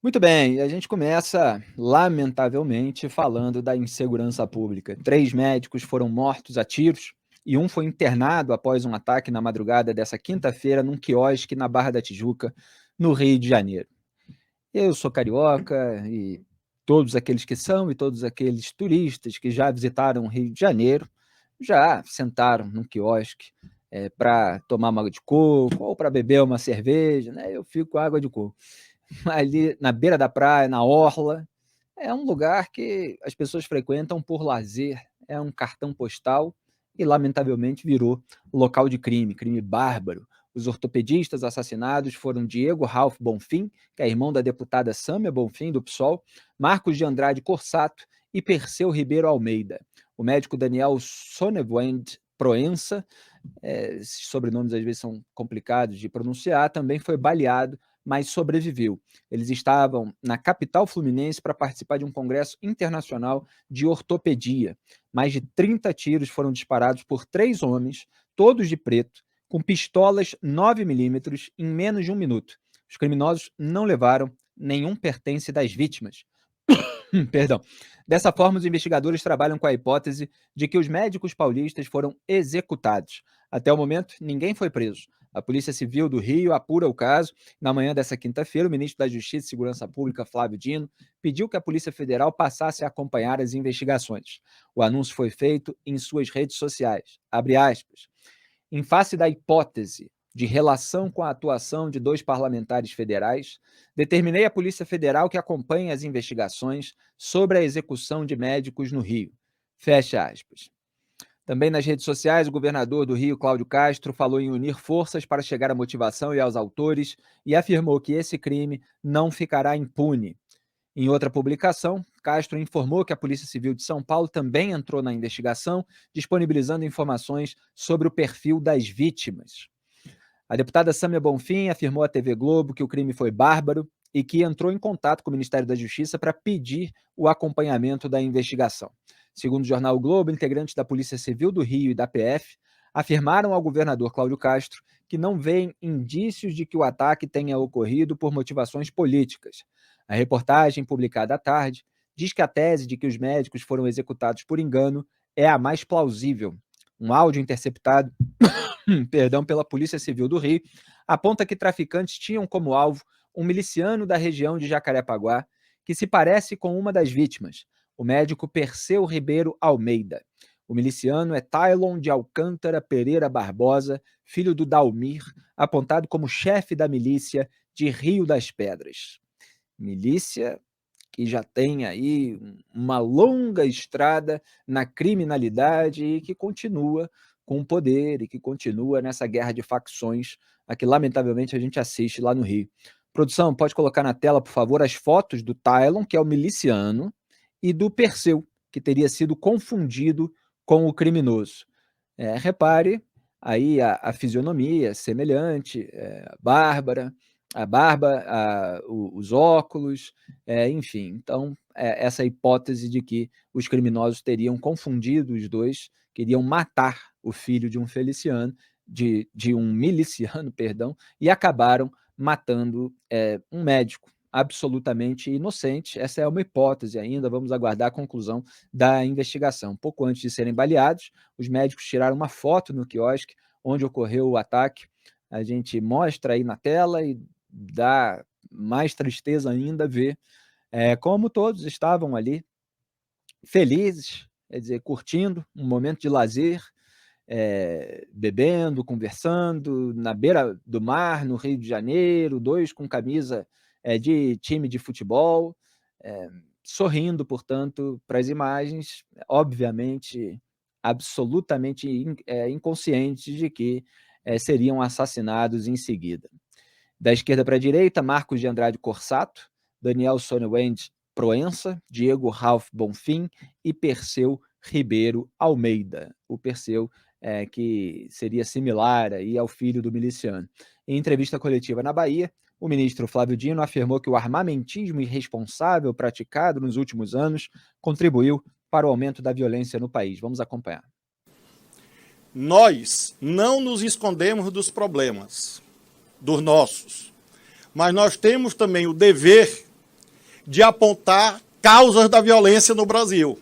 Muito bem, a gente começa, lamentavelmente, falando da insegurança pública. 3 médicos foram mortos a tiros e um foi internado após um ataque na madrugada dessa quinta-feira num quiosque na Barra da Tijuca, no Rio de Janeiro. Eu sou carioca e todos aqueles que são e todos aqueles turistas que já visitaram o Rio de Janeiro já sentaram num quiosque para tomar uma água de coco ou para beber uma cerveja, né? Eu fico com água de coco ali na beira da praia, na orla. É um lugar que as pessoas frequentam por lazer, é um cartão postal e, lamentavelmente, virou local de crime, crime bárbaro. Os ortopedistas assassinados foram Diego Ralph Bonfim, que é irmão da deputada Sâmia Bonfim, do PSOL, Marcos de Andrade Corsato e Perseu Ribeiro Almeida. O médico Daniel Sonnevend Proença, esses sobrenomes às vezes são complicados de pronunciar, também foi baleado, mas sobreviveu. Eles estavam na capital fluminense para participar de um congresso internacional de ortopedia. Mais de 30 tiros foram disparados por 3 homens, todos de preto, com pistolas 9mm em menos de um minuto. Os criminosos não levaram nenhum pertence das vítimas. Perdão. Dessa forma, os investigadores trabalham com a hipótese de que os médicos paulistas foram executados. Até o momento, ninguém foi preso. A Polícia Civil do Rio apura o caso. Na manhã dessa quinta-feira, o ministro da Justiça e Segurança Pública, Flávio Dino, pediu que a Polícia Federal passasse a acompanhar as investigações. O anúncio foi feito em suas redes sociais. Abre aspas. Em face da hipótese de relação com a atuação de 2 parlamentares federais, determinei à Polícia Federal que acompanhe as investigações sobre a execução de médicos no Rio. Fecha aspas. Também nas redes sociais, o governador do Rio, Cláudio Castro, falou em unir forças para chegar à motivação e aos autores e afirmou que esse crime não ficará impune. Em outra publicação, Castro informou que a Polícia Civil de São Paulo também entrou na investigação, disponibilizando informações sobre o perfil das vítimas. A deputada Sâmia Bonfim afirmou à TV Globo que o crime foi bárbaro e que entrou em contato com o Ministério da Justiça para pedir o acompanhamento da investigação. Segundo o jornal o Globo, integrantes da Polícia Civil do Rio e da PF afirmaram ao governador Cláudio Castro que não veem indícios de que o ataque tenha ocorrido por motivações políticas. A reportagem, publicada à tarde, diz que a tese de que os médicos foram executados por engano é a mais plausível. Um áudio interceptado pela Polícia Civil do Rio aponta que traficantes tinham como alvo um miliciano da região de Jacarepaguá que se parece com uma das vítimas, o médico Perseu Ribeiro Almeida. O miliciano é Tylon de Alcântara Pereira Barbosa, filho do Dalmir, apontado como chefe da milícia de Rio das Pedras. Milícia que já tem aí uma longa estrada na criminalidade e que continua com o poder e que continua nessa guerra de facções a que, lamentavelmente, a gente assiste lá no Rio. Produção, pode colocar na tela, por favor, as fotos do Tylon, que é o miliciano, e do Perseu, que teria sido confundido com o criminoso. Repare aí a fisionomia semelhante, bárbara, a barba, os óculos, enfim. Então, essa hipótese de que os criminosos teriam confundido os dois, queriam matar o filho de um feliciano, de um miliciano, perdão, e acabaram matando um médico absolutamente inocente. Essa é uma hipótese ainda, vamos aguardar a conclusão da investigação. Pouco antes de serem baleados, os médicos tiraram uma foto no quiosque onde ocorreu o ataque. A gente mostra aí na tela e dá mais tristeza ainda ver como todos estavam ali felizes, quer dizer, curtindo um momento de lazer, bebendo, conversando, na beira do mar, no Rio de Janeiro, 2 com camisa de time de futebol, sorrindo, portanto, para as imagens, obviamente, absolutamente inconscientes de que seriam assassinados em seguida. Da esquerda para a direita, Marcos de Andrade Corsato, Daniel Sonnevend Proença, Diego Ralph Bonfim e Perseu Ribeiro Almeida. O Perseu que seria similar aí ao filho do miliciano. Em entrevista coletiva na Bahia, o ministro Flávio Dino afirmou que o armamentismo irresponsável praticado nos últimos anos contribuiu para o aumento da violência no país. Vamos acompanhar. Nós não nos escondemos dos problemas, dos nossos, mas nós temos também o dever de apontar causas da violência no Brasil.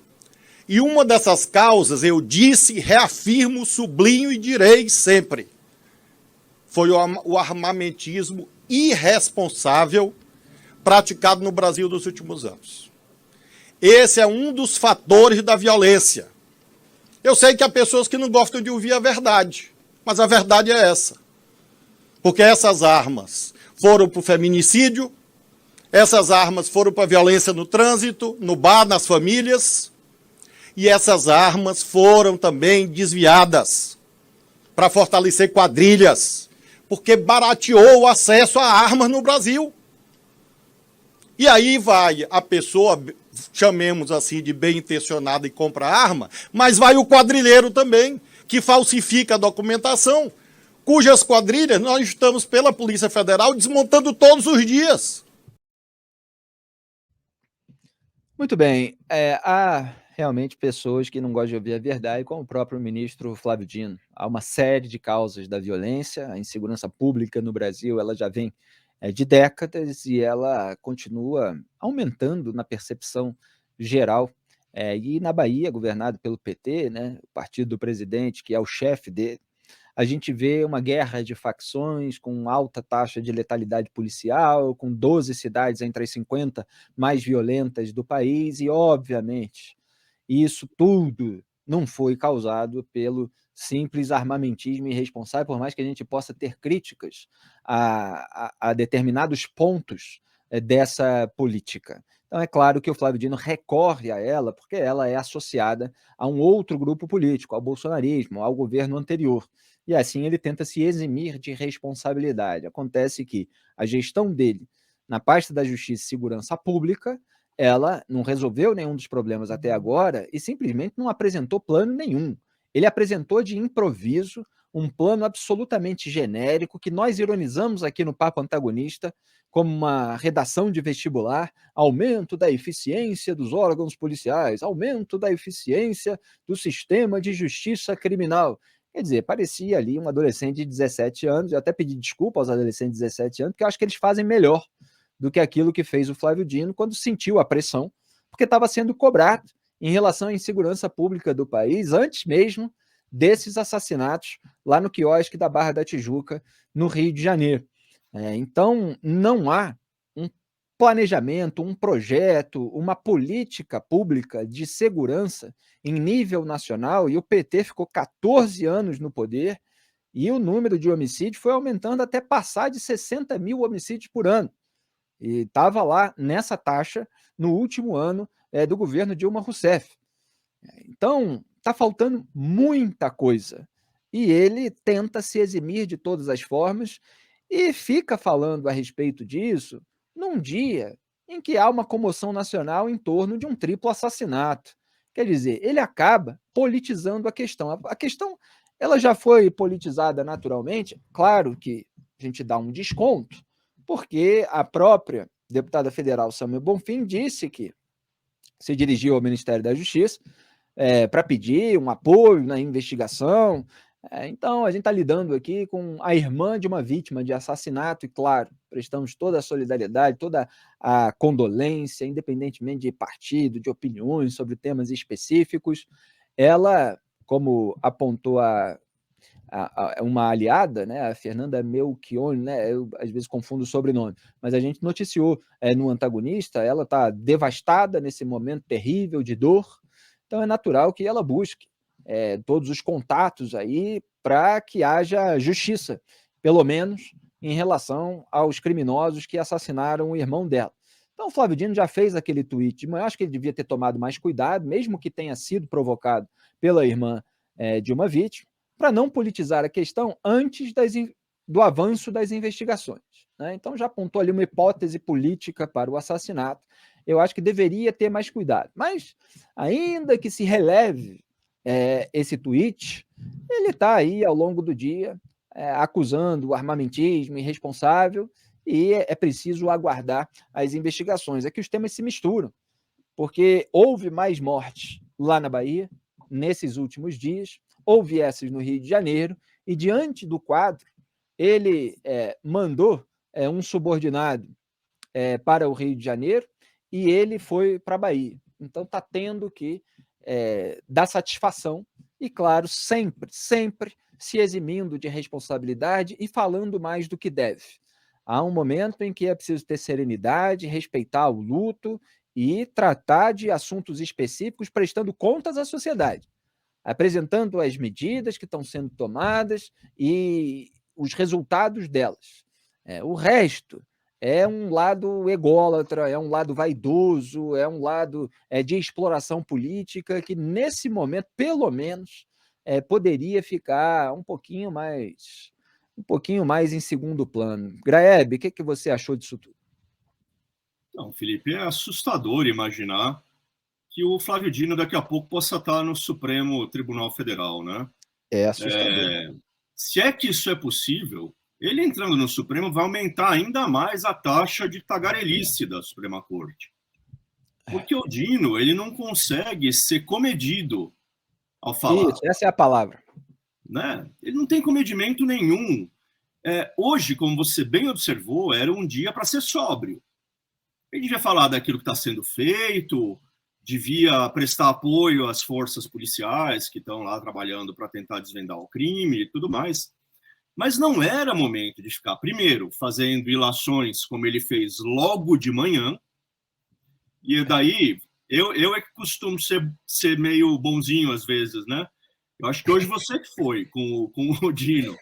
E uma dessas causas, eu disse, reafirmo, sublinho e direi sempre, foi o armamentismo irresponsável praticado no Brasil nos últimos anos. Esse é um dos fatores da violência. Eu sei que há pessoas que não gostam de ouvir a verdade, mas a verdade é essa. Porque essas armas foram para o feminicídio, essas armas foram para a violência no trânsito, no bar, nas famílias, e essas armas foram também desviadas para fortalecer quadrilhas, porque barateou o acesso a armas no Brasil. E aí vai a pessoa, chamemos assim de bem-intencionada e compra arma, mas vai o quadrilheiro também, que falsifica a documentação, cujas quadrilhas nós estamos pela Polícia Federal desmontando todos os dias. Muito bem. Há realmente pessoas que não gostam de ouvir a verdade, como o próprio ministro Flávio Dino. Há uma série de causas da violência, a insegurança pública no Brasil ela já vem de décadas e ela continua aumentando na percepção geral. E na Bahia, governado pelo PT, né, o partido do presidente, que é o chefe dele, a gente vê uma guerra de facções com alta taxa de letalidade policial, com 12 cidades entre as 50 mais violentas do país e, obviamente, isso tudo não foi causado pelo simples armamentismo irresponsável, por mais que a gente possa ter críticas a determinados pontos dessa política. Então, é claro que o Flávio Dino recorre a ela, porque ela é associada a um outro grupo político, ao bolsonarismo, ao governo anterior. E assim ele tenta se eximir de responsabilidade. Acontece que a gestão dele na pasta da Justiça e Segurança Pública, ela não resolveu nenhum dos problemas até agora e simplesmente não apresentou plano nenhum. Ele apresentou de improviso um plano absolutamente genérico que nós ironizamos aqui no Papo Antagonista como uma redação de vestibular, aumento da eficiência dos órgãos policiais, aumento da eficiência do sistema de justiça criminal. Quer dizer, parecia ali um adolescente de 17 anos, eu até pedi desculpa aos adolescentes de 17 anos, porque eu acho que eles fazem melhor do que aquilo que fez o Flávio Dino quando sentiu a pressão, porque estava sendo cobrado em relação à insegurança pública do país, antes mesmo desses assassinatos lá no quiosque da Barra da Tijuca, no Rio de Janeiro. Então, não há um planejamento, um projeto, uma política pública de segurança em nível nacional, e o PT ficou 14 anos no poder, e o número de homicídios foi aumentando até passar de 60 mil homicídios por ano. E estava lá nessa taxa no último ano do governo Dilma Rousseff. Então, está faltando muita coisa. E ele tenta se eximir de todas as formas e fica falando a respeito disso num dia em que há uma comoção nacional em torno de um triplo assassinato. Quer dizer, ele acaba politizando a questão. A questão ela já foi politizada naturalmente, claro que a gente dá um desconto, porque a própria deputada federal Samia Bonfim disse que se dirigiu ao Ministério da Justiça para pedir um apoio na investigação. Então, a gente está lidando aqui com a irmã de uma vítima de assassinato e, claro, prestamos toda a solidariedade, toda a condolência, independentemente de partido, de opiniões sobre temas específicos. Ela, como apontou uma aliada, né, a Fernanda Melchione, né, eu às vezes confundo o sobrenome, mas a gente noticiou no Antagonista, ela está devastada nesse momento terrível de dor, então é natural que ela busque todos os contatos aí para que haja justiça, pelo menos em relação aos criminosos que assassinaram o irmão dela. Então o Flávio Dino já fez aquele tweet, mas eu acho que ele devia ter tomado mais cuidado, mesmo que tenha sido provocado pela irmã de uma vítima, para não politizar a questão antes do avanço das investigações. Né? Então já apontou ali uma hipótese política para o assassinato. Eu acho que deveria ter mais cuidado. Mas, ainda que se releve esse tweet, ele está aí ao longo do dia acusando o armamentismo irresponsável e é preciso aguardar as investigações. É que os temas se misturam, porque houve mais mortes lá na Bahia nesses últimos dias, houve essas no Rio de Janeiro, e diante do quadro, ele mandou um subordinado para o Rio de Janeiro, e ele foi para a Bahia. Então está tendo que dar satisfação e, claro, sempre se eximindo de responsabilidade e falando mais do que deve. Há um momento em que é preciso ter serenidade, respeitar o luto e tratar de assuntos específicos, prestando contas à sociedade, apresentando as medidas que estão sendo tomadas e os resultados delas. O resto é um lado ególatra, é um lado vaidoso, é um lado de exploração política que, nesse momento, pelo menos, poderia ficar um pouquinho mais em segundo plano. Graeb, o que você achou disso tudo? Não, Felipe, é assustador imaginar que o Flávio Dino daqui a pouco possa estar no Supremo Tribunal Federal, né? É assustador. Se é que isso é possível, ele entrando no Supremo vai aumentar ainda mais a taxa de tagarelice da Suprema Corte. Porque o Dino, ele não consegue ser comedido ao falar. Isso, essa é a palavra. Né? Ele não tem comedimento nenhum. Hoje, como você bem observou, era um dia para ser sóbrio. Ele devia falar daquilo que está sendo feito, devia prestar apoio às forças policiais que estão lá trabalhando para tentar desvendar o crime e tudo mais. Mas não era momento de ficar, primeiro, fazendo ilações como ele fez logo de manhã. E daí, eu é que costumo ser meio bonzinho às vezes, né? Eu acho que hoje você que foi com o Dino.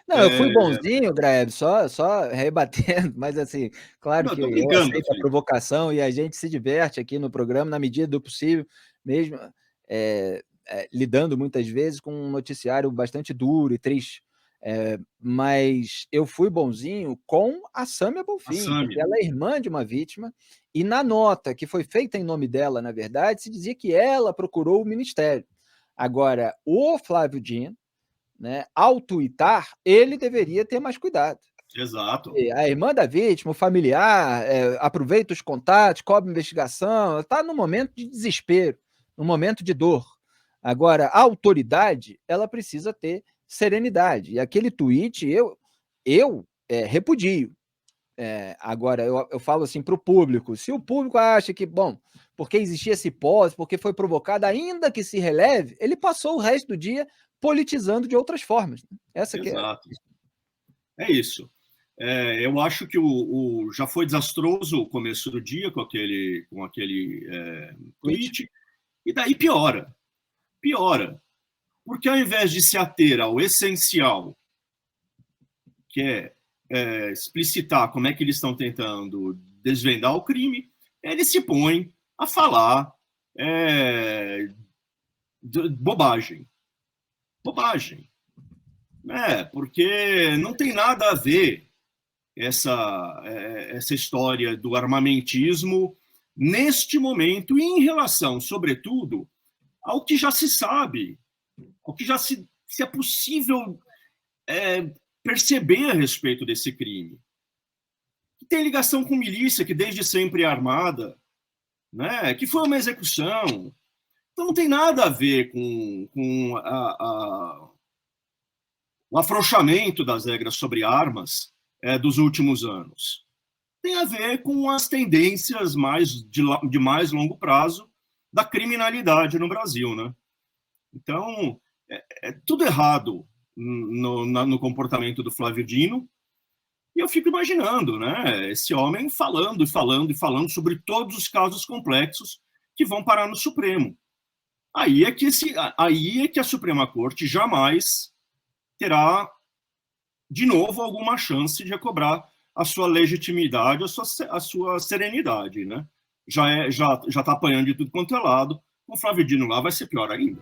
Não, eu fui bonzinho, Graeb, só rebatendo, mas assim, claro que eu aceito a provocação e a gente se diverte aqui no programa na medida do possível, mesmo lidando muitas vezes com um noticiário bastante duro e triste. Mas eu fui bonzinho com a Sâmia Bonfim, porque ela é irmã de uma vítima, e na nota que foi feita em nome dela, na verdade, se dizia que ela procurou o Ministério. Agora, o Flávio Dino, né, ao tuitar, ele deveria ter mais cuidado. Exato. A irmã da vítima, o familiar, aproveita os contatos, cobre investigação, está no momento de desespero, no momento de dor. Agora, a autoridade, ela precisa ter serenidade. E aquele tweet, eu repudio. Agora, eu falo assim para o público, se o público acha que, bom, porque existia essa hipótese, porque foi provocada, ainda que se releve, ele passou o resto do dia politizando de outras formas. Essa que Exato. É isso. Eu acho que já foi desastroso o começo do dia com aquele tweet, e daí piora. Porque ao invés de se ater ao essencial, que é explicitar como é que eles estão tentando desvendar o crime, ele se põe a falar bobagem. Porque não tem nada a ver essa história do armamentismo neste momento, e em relação, sobretudo, ao que já se sabe, ao que já se é possível perceber a respeito desse crime. Que tem ligação com milícia, que desde sempre é armada, né? Que foi uma execução. Então não tem nada a ver com o afrouxamento das regras sobre armas dos últimos anos. Tem a ver com as tendências de mais longo prazo da criminalidade no Brasil, né? Então, é tudo errado no comportamento do Flávio Dino, e eu fico imaginando, né, esse homem falando sobre todos os casos complexos que vão parar no Supremo. Aí é que a Suprema Corte jamais terá, de novo, alguma chance de recobrar a sua legitimidade, a sua serenidade, né? Já está apanhando de tudo quanto é lado. Com o Flávio Dino lá vai ser pior ainda.